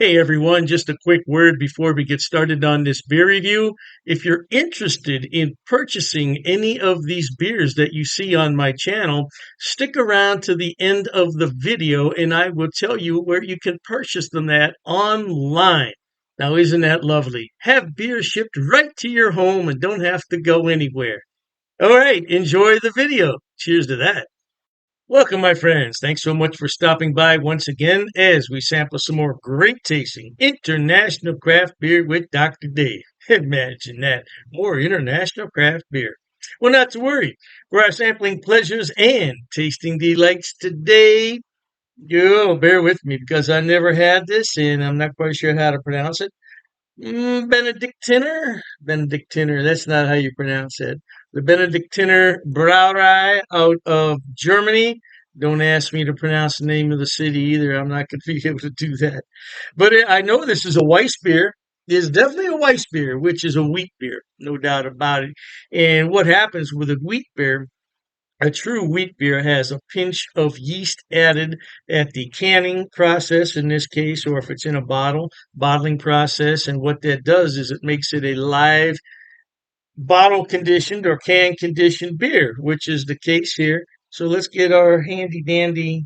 Hey everyone, just a quick word before we get started on this beer review. If you're interested in purchasing any of these beers that you see on my channel, stick around to the end of the video and I will tell you where you can purchase them at online. Now, isn't that lovely? Have beer shipped right to your home and don't have to go anywhere. All right, enjoy the video. Cheers to that. Welcome, my friends. Thanks so much for stopping by once again as we sample some more great tasting international craft beer with Dr. Dave. Imagine that. More international craft beer. Well, not to worry. For our sampling pleasures and tasting delights today, you bear with me because I never had this and I'm not quite sure how to pronounce it. Benediktiner? Benediktiner, that's not how you pronounce it. The Benediktiner Brauerei out of Germany. Don't ask me to pronounce the name of the city either. I'm not going to be able to do that. But I know this is a Weissbier. It is definitely a Weissbier, which is a wheat beer, no doubt about it. And what happens with a wheat beer, a true wheat beer has a pinch of yeast added at the canning process, in this case, or if it's in a bottle, bottling process. And what that does is it makes it a live bottle conditioned or can conditioned beer, which is the case here. So let's get our handy dandy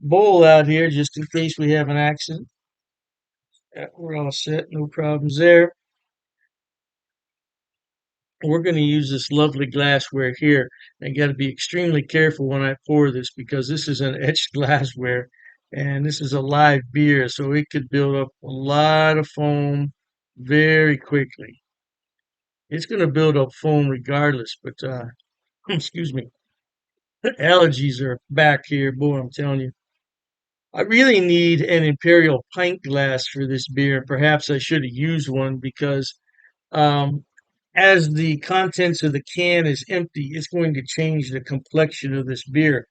bowl out here just in case we have an accident. We're all set, no problems there. We're going to use this lovely glassware here. I got to be extremely careful when I pour this because this is an etched glassware and this is a live beer, so it could build up a lot of foam very quickly. It's going to build up foam regardless, but excuse me, allergies are back here, boy, I'm telling you. I really need an imperial pint glass for this beer. Perhaps I should have used one because um, as the contents of the can is empty, it's going to change the complexion of this beer.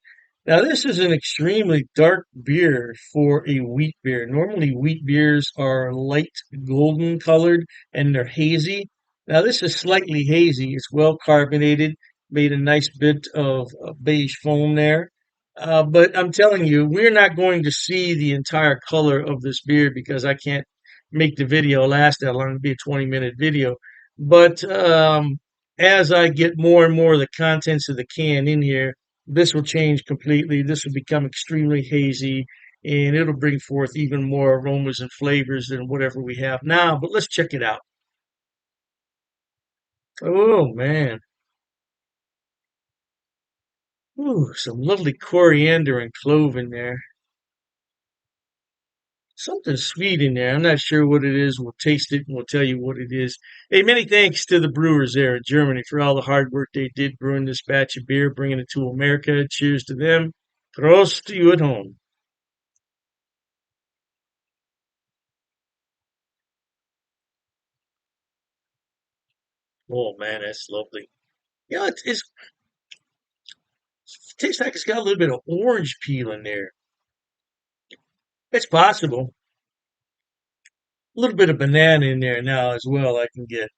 Now, this is an extremely dark beer for a wheat beer. Normally, wheat beers are light golden colored and they're hazy. Now, this is slightly hazy. It's well carbonated, made a nice bit of beige foam there. But I'm telling you, we're not going to see the entire color of this beer because I can't make the video last that long. It'll be a 20-minute video. But as I get more and more of the contents of the can in here, this will change completely. This will become extremely hazy and it'll bring forth even more aromas and flavors than whatever we have now. But let's check it out. Oh man. Ooh, some lovely coriander and clove in there. Something sweet in there. I'm not sure what it is. We'll taste it and we'll tell you what it is. Hey, many thanks to the brewers there in Germany for all the hard work they did brewing this batch of beer, bringing it to America. Cheers to them. Prost to you at home. Oh man, that's lovely. It tastes like it's got a little bit of orange peel in there. It's possible. A little bit of banana in there now as well. I can get.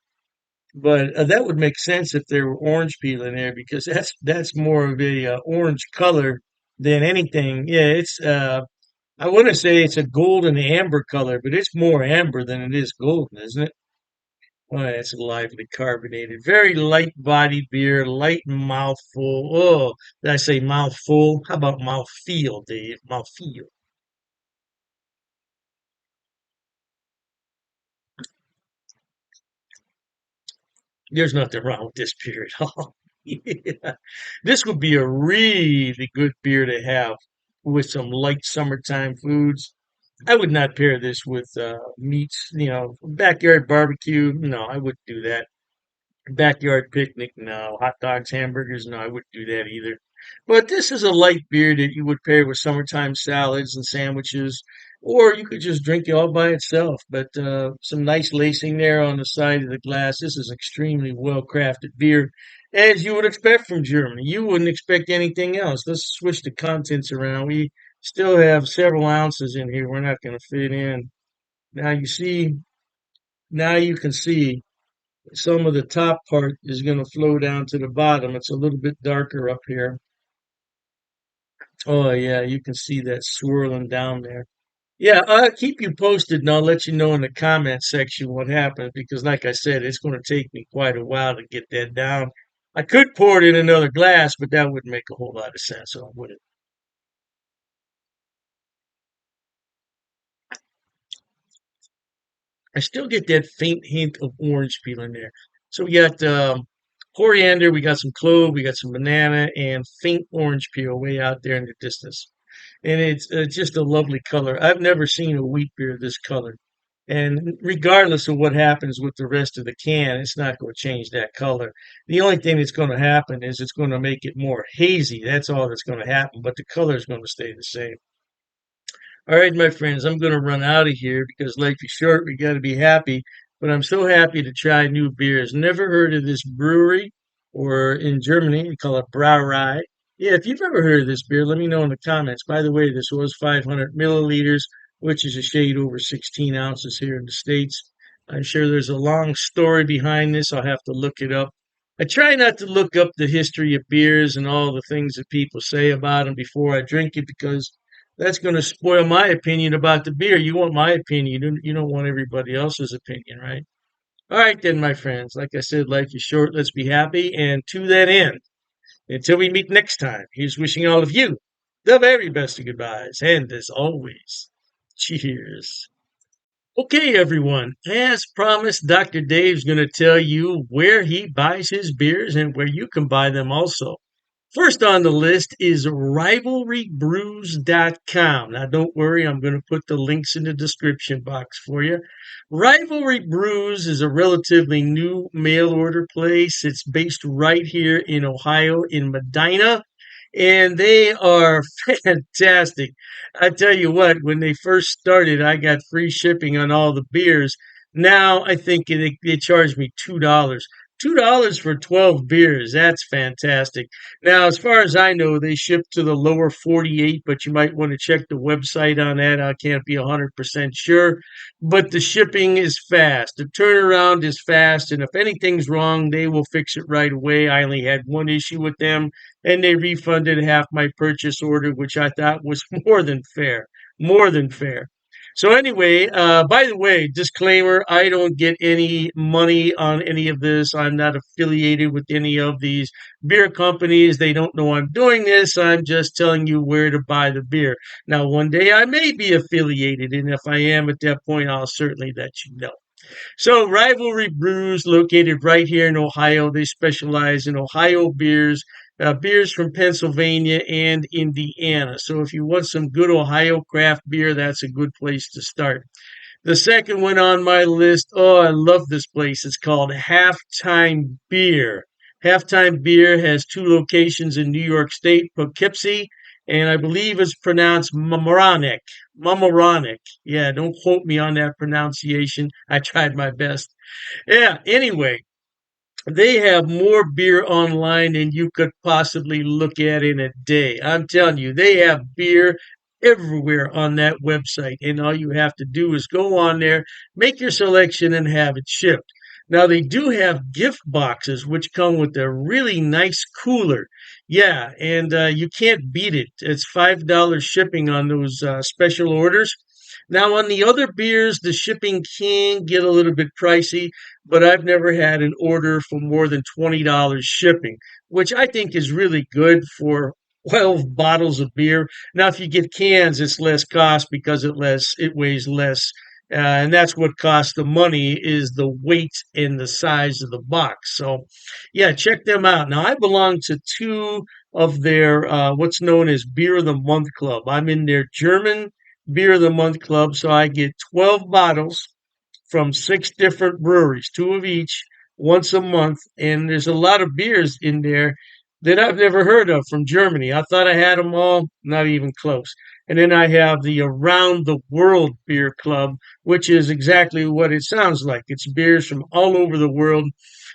But that would make sense if there were orange peel in there because that's more of a orange color than anything. Yeah, it's I want to say it's a golden amber color, but it's more amber than it is golden, isn't it? Oh, it's lively carbonated, very light body beer, light mouthful. Oh, did I say mouthful? How about mouthfeel, Dave? Mouthfeel. There's nothing wrong with this beer at all. Yeah. This would be a really good beer to have with some light summertime foods. I would not pair this with meats, backyard barbecue. No, I wouldn't do that. Backyard picnic, no. Hot dogs, hamburgers, no, I wouldn't do that either. But this is a light beer that you would pair with summertime salads and sandwiches, or you could just drink it all by itself. But some nice lacing there on the side of the glass. This is extremely well crafted beer, as you would expect from Germany. You wouldn't expect anything else. Let's switch the contents around. We still have several ounces in here. We're not going to fit in. Now you see, now you can see some of the top part is going to flow down to the bottom. It's a little bit darker up here. Oh yeah, you can see that swirling down there. Yeah, I'll keep you posted and I'll let you know in the comment section what happens because, like I said, it's going to take me quite a while to get that down. I could pour it in another glass, but that wouldn't make a whole lot of sense, so I wouldn't. I still get that faint hint of orange peel in there. So we got coriander, we got some clove, we got some banana, and faint orange peel way out there in the distance. And it's just a lovely color. I've never seen a wheat beer this color. And regardless of what happens with the rest of the can, it's not going to change that color. The only thing that's going to happen is it's going to make it more hazy. That's all that's going to happen. But the color is going to stay the same. All right, my friends, I'm going to run out of here because life is short. We got to be happy. But I'm so happy to try new beers. Never heard of this brewery, or in Germany, you call it Brauerei. Yeah, if you've ever heard of this beer, let me know in the comments. By the way, this was 500 milliliters, which is a shade over 16 ounces here in the States. I'm sure there's a long story behind this. I'll have to look it up. I try not to look up the history of beers and all the things that people say about them before I drink it because that's going to spoil my opinion about the beer. You want my opinion. You don't want everybody else's opinion, right? All right, then, my friends. Like I said, life is short. Let's be happy. And to that end, until we meet next time, here's wishing all of you the very best of goodbyes. And as always, cheers. Okay, everyone. As promised, Dr. Dave's going to tell you where he buys his beers and where you can buy them also. First on the list is rivalrybrews.com. Now, don't worry, I'm going to put the links in the description box for you. Rivalry Brews is a relatively new mail order place. It's based right here in Ohio, in Medina, and they are fantastic. I tell you what, when they first started, I got free shipping on all the beers. Now I think they charge me $2. $2 for 12 beers. That's fantastic. Now, as far as I know, they ship to the lower 48, but you might want to check the website on that. I can't be 100% sure, but the shipping is fast. The turnaround is fast, and if anything's wrong, they will fix it right away. I only had one issue with them, and they refunded half my purchase order, which I thought was more than fair. More than fair. So anyway, by the way, disclaimer, I don't get any money on any of this. I'm not affiliated with any of these beer companies. They don't know I'm doing this. I'm just telling you where to buy the beer. Now, one day I may be affiliated, and if I am at that point, I'll certainly let you know. So, Rivalry Brews, located right here in Ohio, they specialize in Ohio beers, beers from Pennsylvania and Indiana. So, if you want some good Ohio craft beer, that's a good place to start. The second one on my list, oh, I love this place. It's called Halftime Beer. Halftime Beer has two locations in New York State, Poughkeepsie, and I believe it's pronounced Mamaroneck. Mamaroneck. Yeah, don't quote me on that pronunciation. I tried my best. Yeah, anyway, they have more beer online than you could possibly look at in a day. I'm telling you, they have beer everywhere on that website. And all you have to do is go on there, make your selection, and have it shipped. Now, they do have gift boxes, which come with a really nice cooler. Yeah, and you can't beat it. It's $5 shipping on those special orders. Now, on the other beers, the shipping can get a little bit pricey, but I've never had an order for more than $20 shipping, which I think is really good for 12 bottles of beer. Now, if you get cans, it's less cost because it weighs less. And that's what costs the money is the weight and the size of the box. So, yeah, check them out. Now, I belong to two of their what's known as Beer of the Month Club. I'm in their German Beer of the Month Club, so I get 12 bottles from six different breweries, two of each, once a month. And there's a lot of beers in there that I've never heard of from Germany. I thought I had them all, not even close. And then I have the Around the World Beer Club, which is exactly what it sounds like. It's beers from all over the world.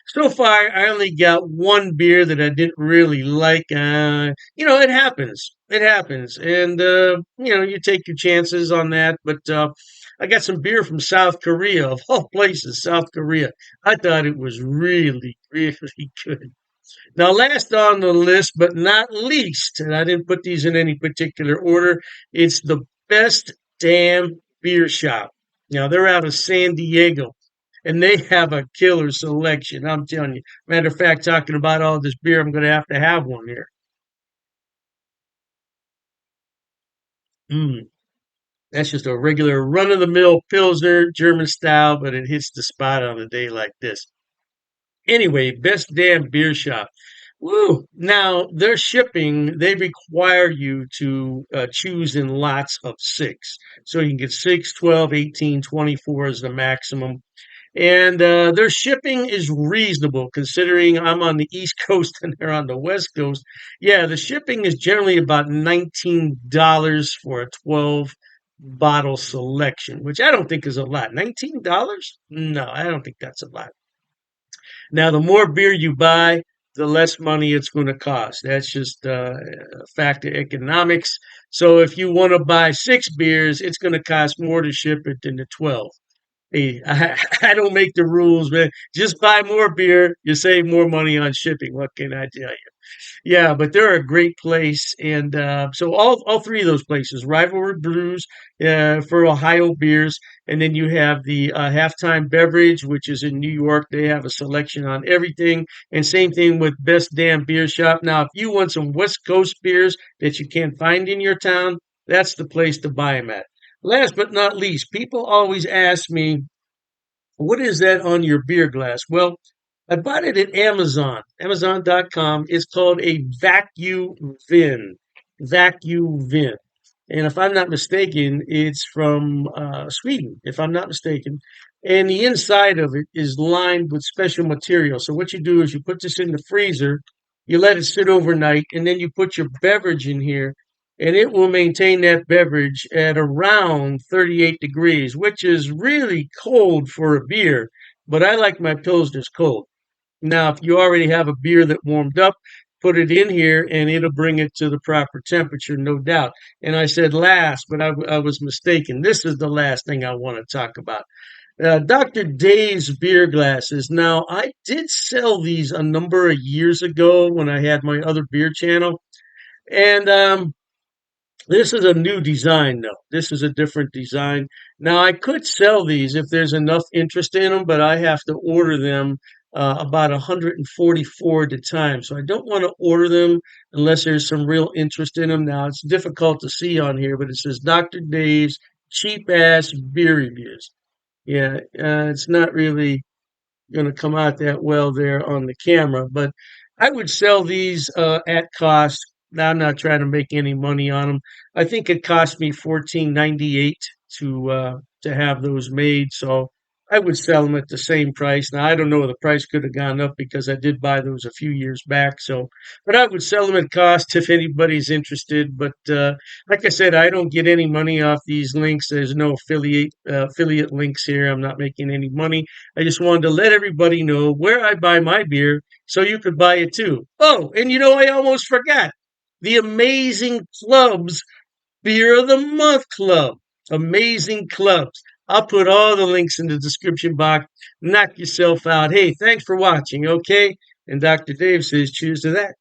So far, I only got one beer that I didn't really like. It happens. It happens. And, you take your chances on that. But I got some beer from South Korea, of all places, South Korea. I thought it was really, really good. Now, last on the list, but not least, and I didn't put these in any particular order, it's the best Damn Beer Shop. Now they're out of San Diego and they have a killer selection. I'm telling you. Matter of fact, talking about all this beer, I'm going to have one here. Mm, that's just a regular run of the mill Pilsner, German style, but it hits the spot on a day like this. Anyway, best damn beer shop. Woo! Now, their shipping, they require you to choose in lots of six. So you can get 6, 12, 18, 24 is the maximum. And their shipping is reasonable considering I'm on the East Coast and they're on the West Coast. Yeah, the shipping is generally about $19 for a 12 bottle selection, which I don't think is a lot. $19? No, I don't think that's a lot. Now, the more beer you buy, the less money it's going to cost. That's just a fact of economics. So if you want to buy six beers, it's going to cost more to ship it than the 12. Hey, I don't make the rules, man. Just buy more beer. You save more money on shipping. What can I tell you? Yeah, but they're a great place, and so all three of those places, Rivalry Brews for Ohio beers, and then you have the Halftime Beverage, which is in New York. They have a selection on everything, and same thing with Best Damn Beer Shop. Now, if you want some West Coast beers that you can't find in your town, that's the place to buy them at. Last but not least, people always ask me, what is that on your beer glass? Well, I bought it at Amazon, Amazon.com. It's called a vacuum vin. Vacuum vin. And if I'm not mistaken, it's from Sweden, if I'm not mistaken. And the inside of it is lined with special material. So what you do is you put this in the freezer, you let it sit overnight, and then you put your beverage in here, and it will maintain that beverage at around 38 degrees, which is really cold for a beer. But I like my pilsners cold. Now, if you already have a beer that warmed up, put it in here and it'll bring it to the proper temperature, no doubt. And I said last, but I was mistaken. This is the last thing I want to talk about. Dr. Dave's beer glasses. Now, I did sell these a number of years ago when I had my other beer channel. And this is a new design, though. This is a different design. Now, I could sell these if there's enough interest in them, but I have to order them about 144 at a time. So I don't want to order them unless there's some real interest in them. Now, it's difficult to see on here, but it says Dr. Dave's cheap ass beer reviews. Yeah, it's not really going to come out that well there on the camera. But I would sell these at cost. Now, I'm not trying to make any money on them. I think it cost me 14.98 to have those made. So I would sell them at the same price. Now I don't know, the price could have gone up because I did buy those a few years back. So, but I would sell them at cost if anybody's interested. But like I said, I don't get any money off these links. There's no affiliate links here. I'm not making any money. I just wanted to let everybody know where I buy my beer so you could buy it too. Oh, and you know, I almost forgot the Amazing Clubs Beer of the Month Club. Amazing Clubs. I'll put all the links in the description box. Knock yourself out. Hey, thanks for watching, okay? And Dr. Dave says cheers to that.